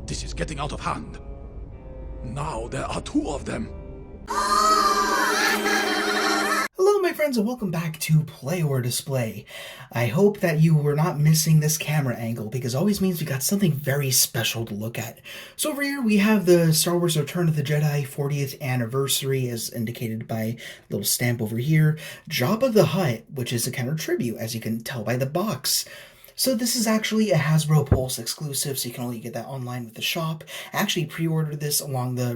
This is getting out of hand. Now there are two of them. Hello my friends and welcome back to Play or Display. I hope that you were not missing this camera angle because it always means we got something very special to look at. So over here we have the Star Wars Return of the Jedi 40th anniversary as indicated by a little stamp over here. JABBA the Hutt, which is a kind of tribute as you can tell by the box. So this is actually a Hasbro Pulse exclusive, so you can only get that online with the shop. I actually pre-ordered this alongside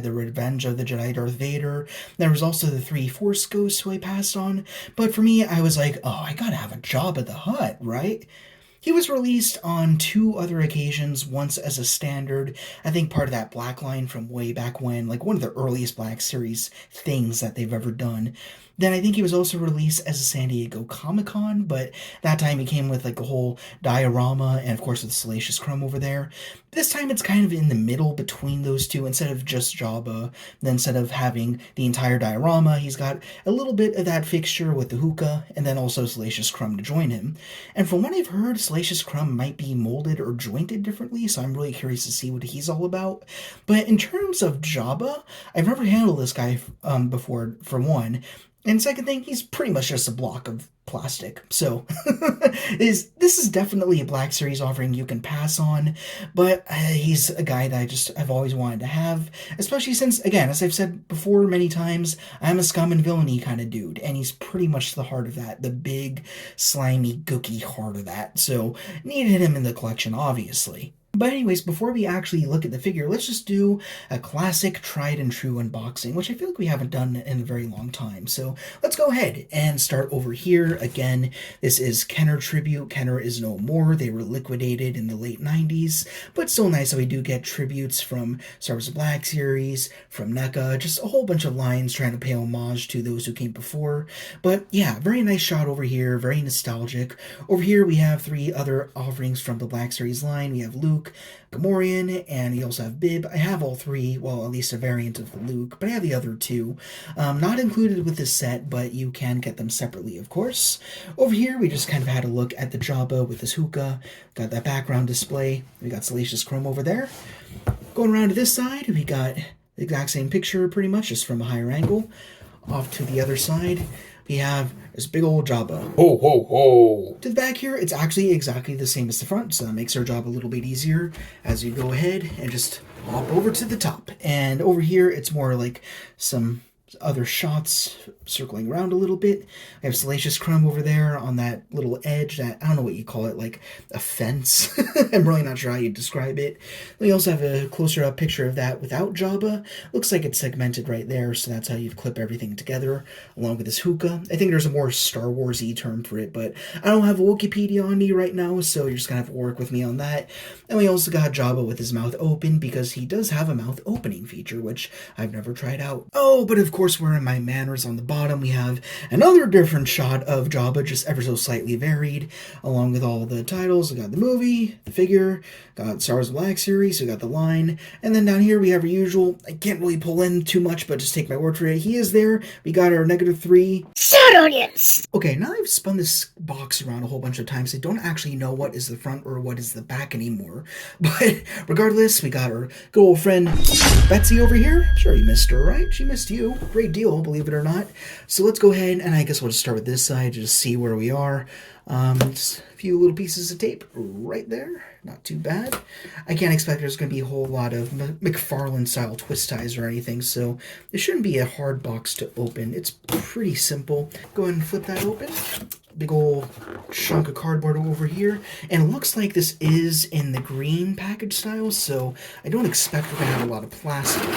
the Revenge of the Jedi Darth Vader. There was also the 3 Force Ghosts who I passed on, but for me, I was like, oh, I gotta have a JABBA the Hutt, right? He was released on 2 other occasions, once as a standard, I think part of that Black line from way back when, like one of the earliest Black Series things that they've ever done. Then I think he was also released as a San Diego Comic-Con, but that time he came with like a whole diorama and of course with Salacious Crumb over there. This time it's kind of in the middle between those two. Instead of just JABBA, then instead of having the entire diorama, he's got a little bit of that fixture with the hookah and then also Salacious Crumb to join him. And from what I've heard, Salacious Crumb might be molded or jointed differently, so I'm really curious to see what he's all about. But in terms of JABBA, I've never handled this guy before, for one. And second thing, he's pretty much just a block of plastic. So this is definitely a Black Series offering you can pass on, but he's a guy that I've always wanted to have, especially since, again, as I've said before many times, I'm a scum and villainy kind of dude, and he's pretty much the heart of that, the big, slimy, gooky heart of that. So needed him in the collection, obviously. But anyways, before we actually look at the figure, let's just do a classic tried and true unboxing, which I feel like we haven't done in a very long time. So let's go ahead and start over here. Again, this is Kenner tribute. Kenner is no more. They were liquidated in the late 90s, but still nice that we do get tributes from Star Wars Black Series, from NECA, just a whole bunch of lines trying to pay homage to those who came before. But yeah, very nice shot over here, very nostalgic. Over here we have 3 other offerings from the Black Series line. We have Luke, Gamorrean, and you also have Bib. I have all 3, well, at least a variant of Luke, but I have the other 2. Not included with this set, but you can get them separately, of course. Over here, we just kind of had a look at the JABBA with his hookah. Got that background display. We got Salacious Crumb over there. Going around to this side, we got the exact same picture, pretty much, just from a higher angle. Off to the other side, we have this big old JABBA. Ho, ho, ho! To the back here, it's actually exactly the same as the front, so that makes our job a little bit easier as you go ahead and just hop over to the top. And over here, it's more like some other shots circling around a little bit. I have Salacious Crumb over there on that little edge, that, I don't know what you call it, like a fence. I'm really not sure how you describe it. We also have a closer up picture of that without JABBA. Looks like it's segmented right there, so that's how you clip everything together, along with this hookah. I think there's a more Star Wars-y term for it, but I don't have a Wikipedia on me right now, so you're just gonna have to work with me on that. And we also got JABBA with his mouth open, because he does have a mouth opening feature, which I've never tried out. Oh, but of course we're in my manners on the bottom. We have another different shot of JABBA, just ever so slightly varied, along with all the titles. We got the movie, the figure, got Star Wars Black Series, we got the line, and then down here we have our usual, I can't really pull in too much, but just take my word for it, he is there. We got our -3. Shut audience! Okay, now I've spun this box around a whole bunch of times, I don't actually know what is the front or what is the back anymore. But regardless, we got our good old friend Betsy over here. I'm sure you missed her, right? She missed you. Great deal, believe it or not. So let's go ahead, and I guess we'll just start with this side, just see where we are. Just a few little pieces of tape right there. Not too bad. I can't expect there's going to be a whole lot of McFarlane-style twist ties or anything, so it shouldn't be a hard box to open. It's pretty simple. Go ahead and flip that open. Big old chunk of cardboard over here. And it looks like this is in the green package style, so I don't expect we're going to have a lot of plastic.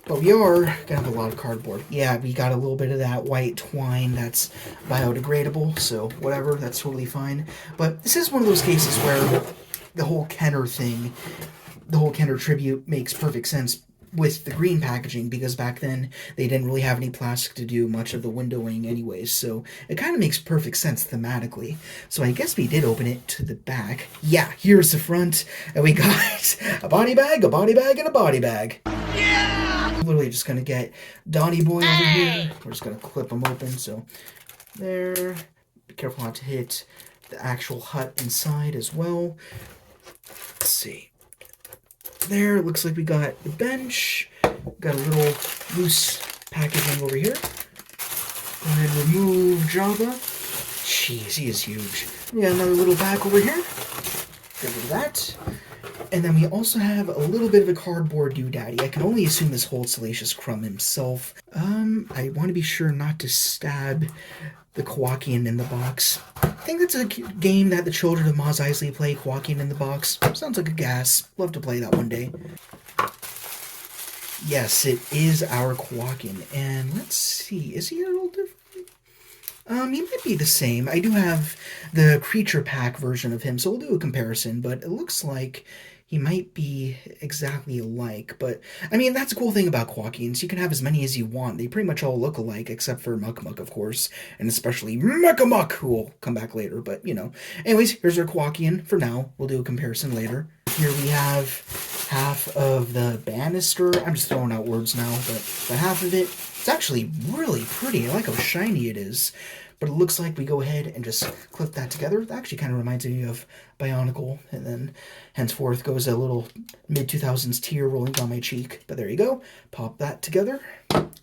But we are going to have a lot of cardboard. Yeah, we got a little bit of that white twine that's biodegradable, so whatever, that's totally fine. But this is one of those cases where the whole Kenner thing, the whole Kenner tribute makes perfect sense with the green packaging, because back then they didn't really have any plastic to do much of the windowing anyways, so it kind of makes perfect sense thematically. So I guess we did open it to the back. Yeah, here's the front, and we got a body bag, a body bag, and a body bag. Yeah! Literally just gonna get Donnie Boy over here. We're just gonna clip them open, so there. Be careful not to hit the actual hut inside as well. Let's see. There, it looks like we got the bench. Got a little loose packaging over here. Go ahead and remove JABBA. Jeez, he is huge. We got another little bag over here. Get rid of that. And then we also have a little bit of a cardboard doodaddy. I can only assume this holds Salacious Crumb himself. I want to be sure not to stab the Kowakian in the box. I think that's a game that the children of Mos Eisley play, Kowakian in the box. Sounds like a gas. Love to play that one day. Yes, it is our Kowakian. And let's see, is he a little different? He might be the same. I do have the creature pack version of him, so we'll do a comparison, but it looks like he might be exactly alike. But, I mean, that's a cool thing about Kowakians. You can have as many as you want. They pretty much all look alike, except for Muck, of course, and especially Muck, who will come back later, but, you know. Anyways, here's our Kowakian for now. We'll do a comparison later. Here we have half of the banister. I'm just throwing out words now, but the half of it, it's actually really pretty. I like how shiny it is. But it looks like we go ahead and just clip that together. That actually kind of reminds me of Bionicle, and then henceforth goes a little mid-2000s tear rolling down my cheek. But there you go. Pop that together.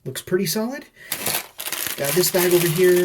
Looks pretty solid. Got this bag over here.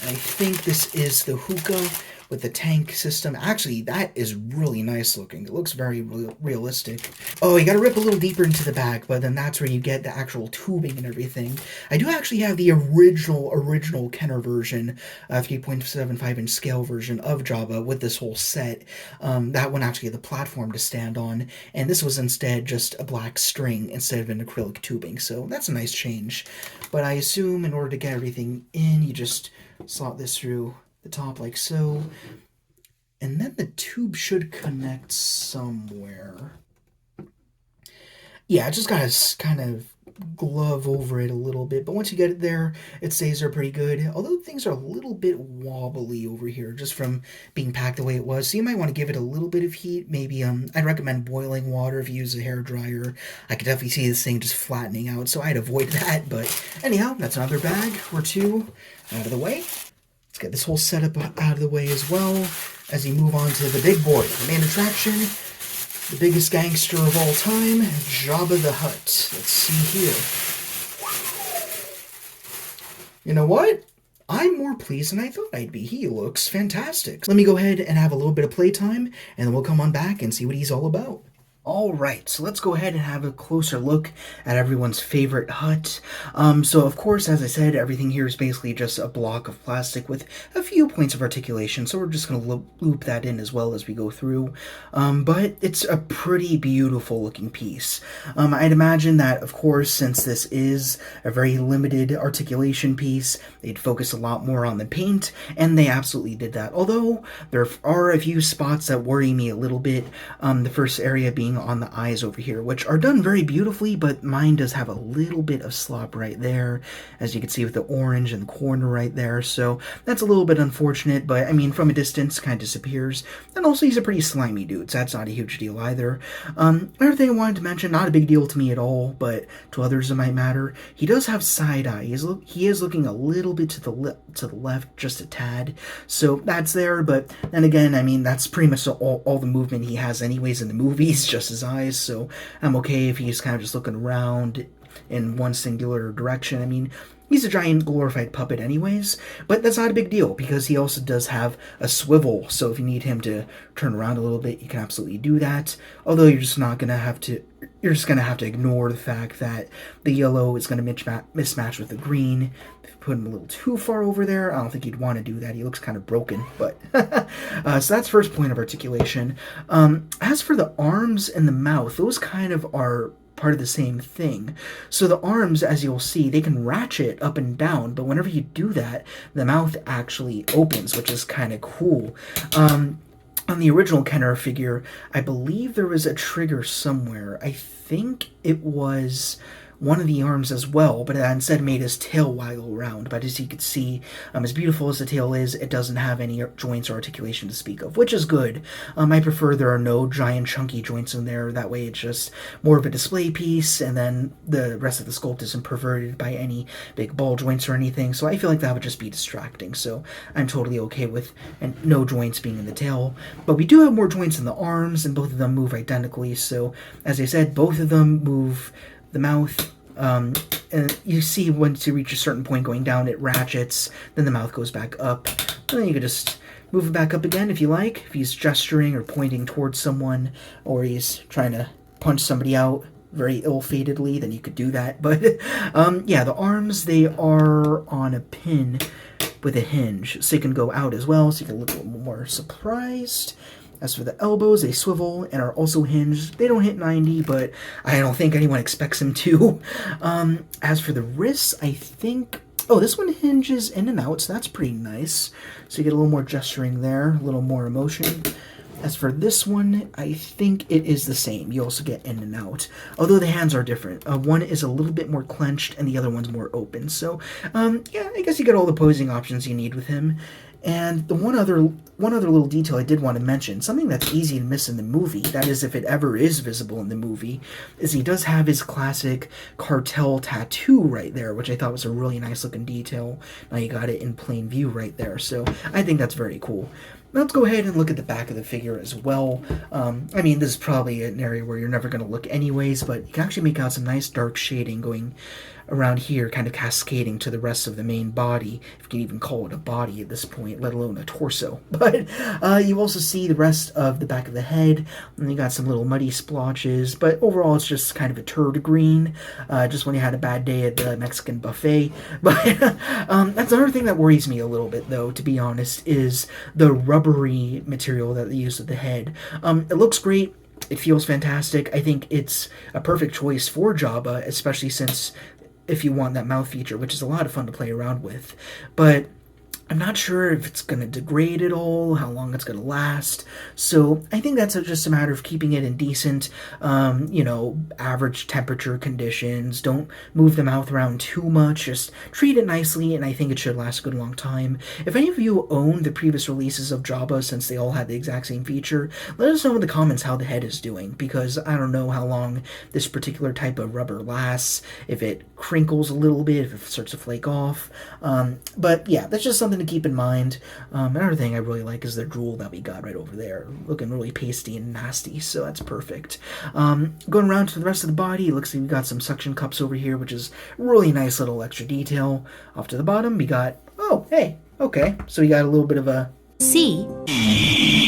I think this is the hookah with the tank system. Actually, that is really nice looking. It looks very realistic. Oh, you gotta rip a little deeper into the bag, but then that's where you get the actual tubing and everything. I do actually have the original Kenner version, 3.75 inch scale version of JABBA with this whole set. That one actually had the platform to stand on, and this was instead just a black string instead of an acrylic tubing, so that's a nice change. But I assume in order to get everything in, you just slot this through the top like so, and then the tube should connect somewhere. Yeah, I just gotta kind of glove over it a little bit, but once you get it there, it stays there pretty good, although things are a little bit wobbly over here just from being packed the way it was, so you might want to give it a little bit of heat. Maybe I'd recommend boiling water if you use a hair dryer. I could definitely see this thing just flattening out, so I'd avoid that. But anyhow, that's another bag or two out of the way. Let's get this whole setup out of the way as well as we move on to the big boy, the main attraction, the biggest gangster of all time, JABBA the Hutt. Let's see here. You know what? I'm more pleased than I thought I'd be. He looks fantastic. Let me go ahead and have a little bit of playtime, and then we'll come on back and see what he's all about. Alright, so let's go ahead and have a closer look at everyone's favorite hut. So of course, as I said, everything here is basically just a block of plastic with a few points of articulation, so we're just going to loop that in as well as we go through. But it's a pretty beautiful looking piece. I'd imagine that, of course, since this is a very limited articulation piece, they'd focus a lot more on the paint, and they absolutely did that. Although, there are a few spots that worry me a little bit. The first area being on the eyes over here, which are done very beautifully, but mine does have a little bit of slop right there, as you can see with the orange in the corner right there, so that's a little bit unfortunate, but I mean, from a distance, kind of disappears. And also, he's a pretty slimy dude, so that's not a huge deal either. Another thing I wanted to mention, not a big deal to me at all, but to others it might matter, he does have side eye. He is looking a little bit to the left, just a tad, so that's there, but then again, I mean, that's pretty much all the movement he has anyways in the movies, just his eyes, so I'm okay if he's kind of just looking around in one singular direction. I mean, he's a giant glorified puppet anyways, but that's not a big deal because he also does have a swivel, so if you need him to turn around a little bit, you can absolutely do that, although you're just going to have to ignore the fact that the yellow is going to mismatch with the green. If you put him a little too far over there, I don't think you'd want to do that. He looks kind of broken, but so that's first point of articulation. As for the arms and the mouth, those kind of are part of the same thing. So the arms, as you'll see, they can ratchet up and down, but whenever you do that, the mouth actually opens, which is kind of cool. On the original Kenner figure, I believe there was a trigger somewhere. I think it was one of the arms as well, but it instead made his tail waggle around. But as you can see, as beautiful as the tail is, it doesn't have any joints or articulation to speak of, which is good. I prefer there are no giant chunky joints in there. That way it's just more of a display piece, and then the rest of the sculpt isn't perverted by any big ball joints or anything, so I feel like that would just be distracting, so I'm totally okay with no joints being in the tail. But we do have more joints in the arms, and both of them move identically, so as I said, both of them move the mouth. And you see once you reach a certain point going down, it ratchets, then the mouth goes back up, and then you can just move it back up again if you like, if he's gesturing or pointing towards someone, or he's trying to punch somebody out very ill-fatedly, then you could do that. But yeah, the arms, they are on a pin with a hinge, so you can go out as well, so you can look a little more surprised. As for the elbows, they swivel and are also hinged. They don't hit 90, but I don't think anyone expects them to. As for the wrists, I think... Oh, this one hinges in and out, so that's pretty nice. So you get a little more gesturing there, a little more emotion. As for this one, I think it is the same. You also get in and out, although the hands are different. One is a little bit more clenched, and the other one's more open. So, yeah, I guess you get all the posing options you need with him. And the one other little detail I did want to mention, something that's easy to miss in the movie, that is if it ever is visible in the movie, is he does have his classic cartel tattoo right there, which I thought was a really nice looking detail. Now you got it in plain view right there, so I think that's very cool. Now let's go ahead and look at the back of the figure as well. I mean, this is probably an area where you're never going to look anyways, but you can actually make out some nice dark shading going around here, kind of cascading to the rest of the main body, if you can even call it a body at this point, let alone a torso. But you also see the rest of the back of the head, and you got some little muddy splotches, but overall it's just kind of a turd green, just when you had a bad day at the Mexican buffet. But that's another thing that worries me a little bit, though, to be honest, is the rubbery material that they use with the head. It looks great. It feels fantastic. I think it's a perfect choice for JABBA, especially since if you want that mouth feature, which is a lot of fun to play around with. But I'm not sure if it's going to degrade at all, how long it's going to last. So I think that's just a matter of keeping it in decent, average temperature conditions. Don't move the mouth around too much. Just treat it nicely, and I think it should last a good long time. If any of you own the previous releases of JABBA, since they all had the exact same feature, let us know in the comments how the head is doing, because I don't know how long this particular type of rubber lasts, if it crinkles a little bit, if it starts to flake off. But yeah, that's just something to keep in mind. Another thing I really like is the drool that we got right over there, looking really pasty and nasty, so that's perfect. Going around to the rest of the body, it looks like we got some suction cups over here, which is a really nice little extra detail. Off to the bottom, we got, oh, hey, okay, so we got a little bit of a C.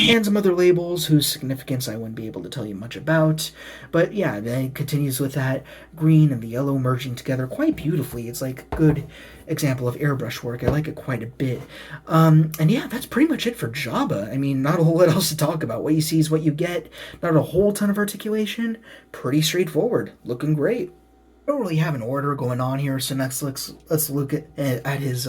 And some other labels whose significance I wouldn't be able to tell you much about. But yeah, then it continues with that green and the yellow merging together quite beautifully. It's like a good example of airbrush work. I like it quite a bit. And yeah, that's pretty much it for JABBA. I mean, not a whole lot else to talk about. What you see is what you get. Not a whole ton of articulation. Pretty straightforward. Looking great. I don't really have an order going on here, so next let's look at his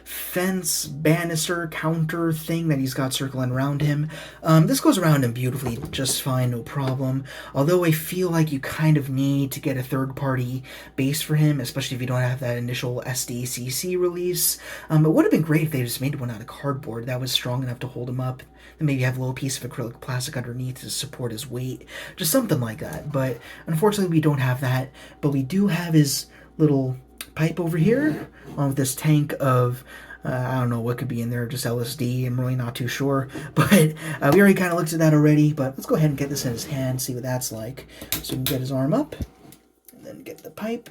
fence banister counter thing that he's got circling around him. This goes around him beautifully, just fine, no problem. Although I feel like you kind of need to get a third-party base for him, especially if you don't have that initial SDCC release. It would have been great if they just made one out of cardboard that was strong enough to hold him up. And maybe have a little piece of acrylic plastic underneath to support his weight. Just something like that. But unfortunately, we don't have that. But we do have his little pipe over here, along with this tank of, I don't know what could be in there, just LSD. I'm really not too sure. But we already kind of looked at that already. But let's go ahead and get this in his hand, see what that's like. So we can get his arm up, and then get the pipe.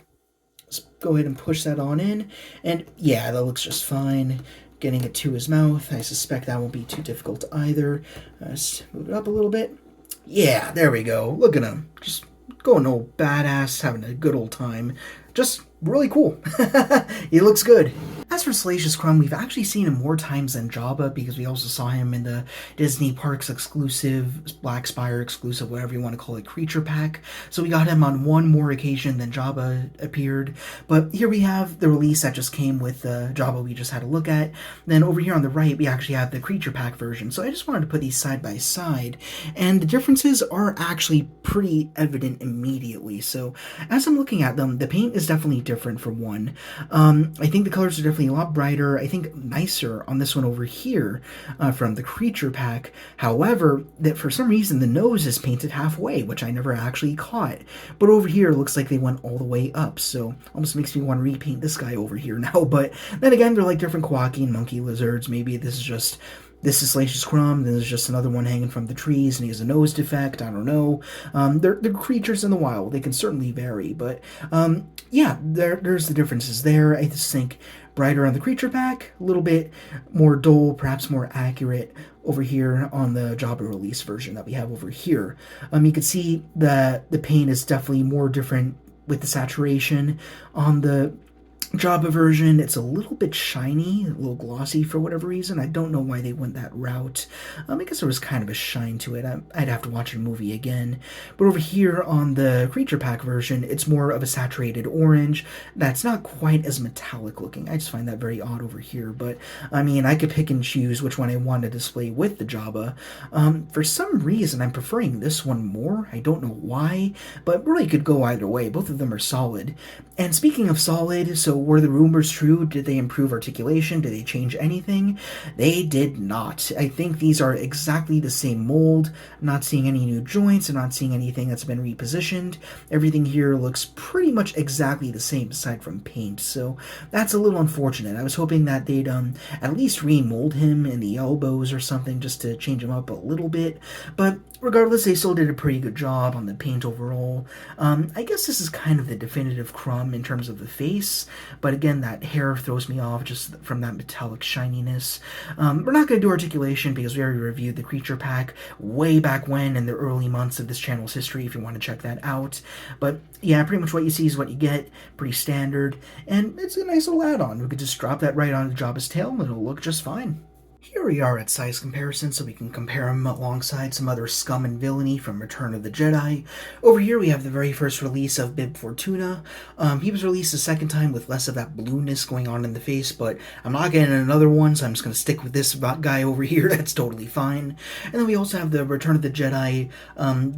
Let's go ahead and push that on in. And yeah, that looks just fine. Getting it to his mouth, I suspect that won't be too difficult either. Let's move it up a little bit. Yeah, there we go. Look at him. Just going old badass, having a good old time. Just really cool. He looks good. As for Salacious Crumb, we've actually seen him more times than Jabba because we also saw him in the Disney Parks exclusive, Black Spire exclusive, whatever you want to call it, Creature Pack. So we got him on one more occasion than Jabba appeared. But here we have the release that just came with Jabba we just had a look at. Then over here on the right, we actually have the Creature Pack version. So I just wanted to put these side by side. And the differences are actually pretty evident immediately. So as I'm looking at them, the paint is definitely different for one. I think the colors are definitely a lot brighter, I think nicer on this one over here from the Creature Pack. However, that for some reason the nose is painted halfway, which I never actually caught. But over here it looks like they went all the way up, so almost makes me want to repaint this guy over here now. But then again, they're like different quacky and monkey lizards. Maybe this is Salacious Crumb, this is just another one hanging from the trees, and he has a nose defect, I don't know. They're creatures in the wild, they can certainly vary, but yeah, there's the differences there. I just think brighter on the Creature Pack, a little bit more dull, perhaps more accurate over here on the Jabba release version that we have over here. You can see that the paint is definitely more different with the saturation. On the Jabba version, it's a little bit shiny, a little glossy for whatever reason. I don't know why they went that route. I guess there was kind of a shine to it. I'd have to watch the movie again. But over here on the Creature Pack version, it's more of a saturated orange that's not quite as metallic looking. I just find that very odd over here. But, I mean, I could pick and choose which one I want to display with the Jabba. For some reason, I'm preferring this one more. I don't know why, but really could go either way. Both of them are solid. And speaking of solid, so were the rumors true? Did they improve articulation? Did they change anything? They did not. I think these are exactly the same mold. I'm not seeing any new joints. I'm not seeing anything that's been repositioned. Everything here looks pretty much exactly the same aside from paint, so that's a little unfortunate. I was hoping that they'd at least remold him in the elbows or something just to change him up a little bit, but regardless, they still did a pretty good job on the paint overall. I guess this is kind of the definitive Crumb in terms of the face, but again, that hair throws me off just from that metallic shininess. We're not going to do articulation because we already reviewed the Creature Pack way back when in the early months of this channel's history if you want to check that out. But yeah, pretty much what you see is what you get, pretty standard, and it's a nice little add-on. We could just drop that right onto Jabba's tail and it'll look just fine. Here we are at size comparison, so we can compare him alongside some other scum and villainy from Return of the Jedi. Over here we have the very first release of Bib Fortuna. He was released a second time with less of that blueness going on in the face, but I'm not getting another one, so I'm just going to stick with this guy over here. That's totally fine. And then we also have the Return of the Jedi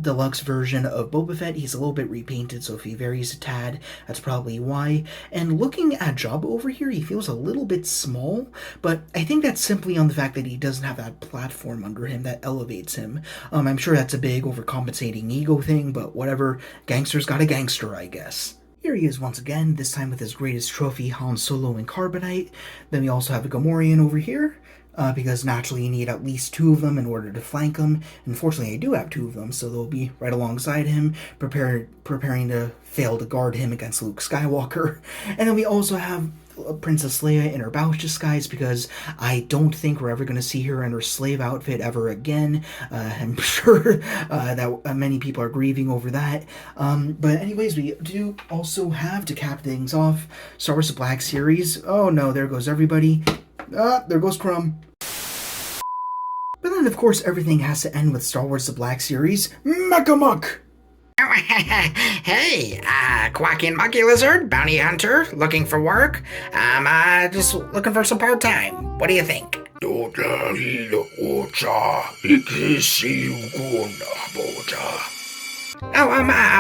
deluxe version of Boba Fett. He's a little bit repainted, so if he varies a tad, that's probably why. And looking at Jabba over here, he feels a little bit small, but I think that's simply on the fact that he doesn't have that platform under him that elevates him. I'm sure that's a big overcompensating ego thing, but whatever. Gangster's got a gangster, I guess. Here he is once again, this time with his greatest trophy, Han Solo in Carbonite. Then we also have a Gamorrean over here, because naturally you need at least two of them in order to flank him. Unfortunately, I do have two of them, so they'll be right alongside him, preparing to fail to guard him against Luke Skywalker. And then we also have Princess Leia in her Bausch disguise, because I don't think we're ever going to see her in her slave outfit ever again. I'm sure that many people are grieving over that. But anyways, we do also have, to cap things off, Star Wars The Black Series. Oh no, there goes everybody. There goes Crumb. But then, of course, everything has to end with Star Wars The Black Series. Mecha-Muck! Hey, quacky and monkey lizard, bounty hunter, looking for work? I'm just looking for some part-time. What do you think? Oh,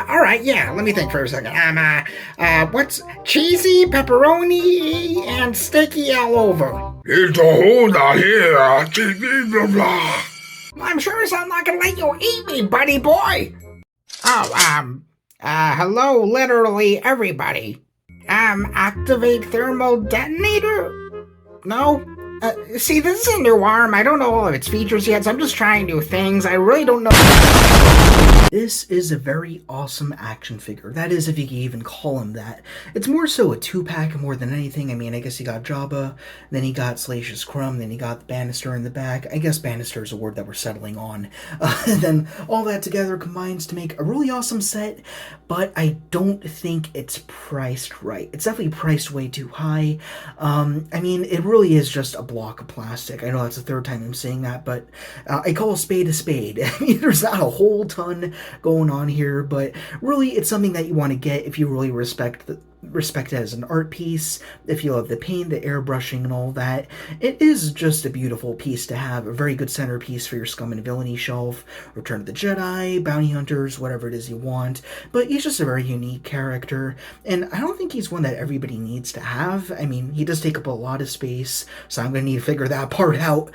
alright, yeah, let me think for a second. What's cheesy, pepperoni, and steaky all over? It's a Honda here. I'm sure as I'm not gonna let you eat me, buddy boy. Oh, hello, literally everybody. Activate thermal detonator? No? See, this is a new arm. I don't know all of its features yet, so I'm just trying new things. I really don't know. This is a very awesome action figure. That is, if you can even call him that. It's more so a two-pack more than anything. I mean, I guess you got Jabba, then you got Salacious Crumb, then you got the Bannister in the back. I guess Bannister is a word that we're settling on. And then all that together combines to make a really awesome set, but I don't think it's priced right. It's definitely priced way too high. I mean, it really is just a block of plastic. I know that's the third time I'm saying that, but I call a spade a spade. I mean, there's not a whole ton going on here, but really it's something that you want to get if you really respect it as an art piece, if you love the paint, the airbrushing, and all that. It is just a beautiful piece to have, a very good centerpiece for your Scum and Villainy shelf, Return of the Jedi, Bounty Hunters, whatever it is you want, but he's just a very unique character, and I don't think he's one that everybody needs to have. I mean, he does take up a lot of space, so I'm going to need to figure that part out.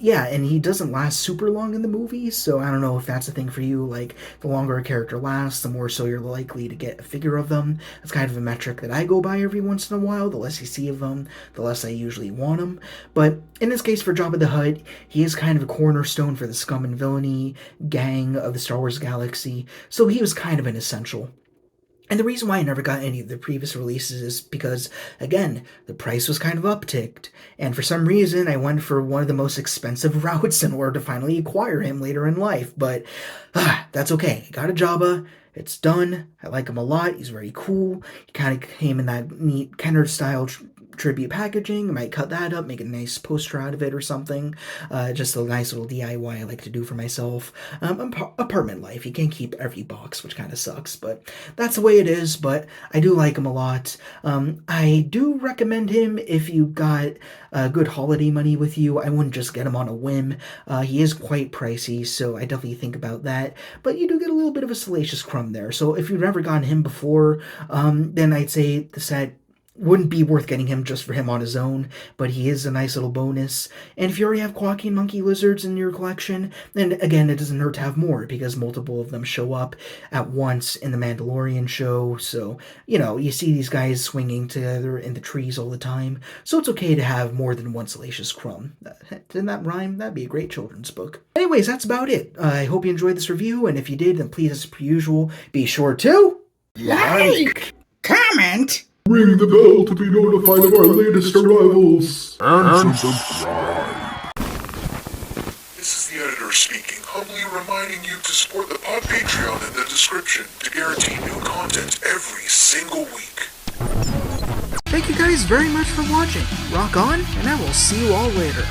Yeah, and he doesn't last super long in the movie, so I don't know if that's a thing for you. Like, the longer a character lasts, the more so you're likely to get a figure of them. That's kind of a metric that I go by every once in a while. The less you see of them, the less I usually want them. But in this case, for Jabba the Hutt, he is kind of a cornerstone for the Scum and Villainy gang of the Star Wars galaxy, so he was kind of an essential. And the reason why I never got any of the previous releases is because, again, the price was kind of upticked. And for some reason, I went for one of the most expensive routes in order to finally acquire him later in life. But that's okay. I got a Jabba. It's done. I like him a lot. He's very cool. He kind of came in that neat Kenner-style tribute packaging. I might cut that up, make a nice poster out of it or something. Just a nice little DIY I like to do for myself. Apartment life. You can't keep every box, which kind of sucks, but that's the way it is. But I do like him a lot. I do recommend him if you got good holiday money with you. I wouldn't just get him on a whim. He is quite pricey, so I definitely think about that. But you do get a little bit of a Salacious Crumb there. So if you've never gotten him before, then I'd say the set wouldn't be worth getting him just for him on his own, but he is a nice little bonus. And if you already have Quacky and Monkey Lizards in your collection, then again, it doesn't hurt to have more, because multiple of them show up at once in the Mandalorian show, so, you know, you see these guys swinging together in the trees all the time, so it's okay to have more than one Salacious Crumb. Didn't that rhyme? That'd be a great children's book. Anyways, that's about it. I hope you enjoyed this review, and if you did, then please, as per usual, be sure to Like, comment, Ring the bell to be notified of our latest arrivals. And subscribe. This is the editor speaking, humbly reminding you to support the pod Patreon in the description to guarantee new content every single week. Thank you guys very much for watching. Rock on, and I will see you all later.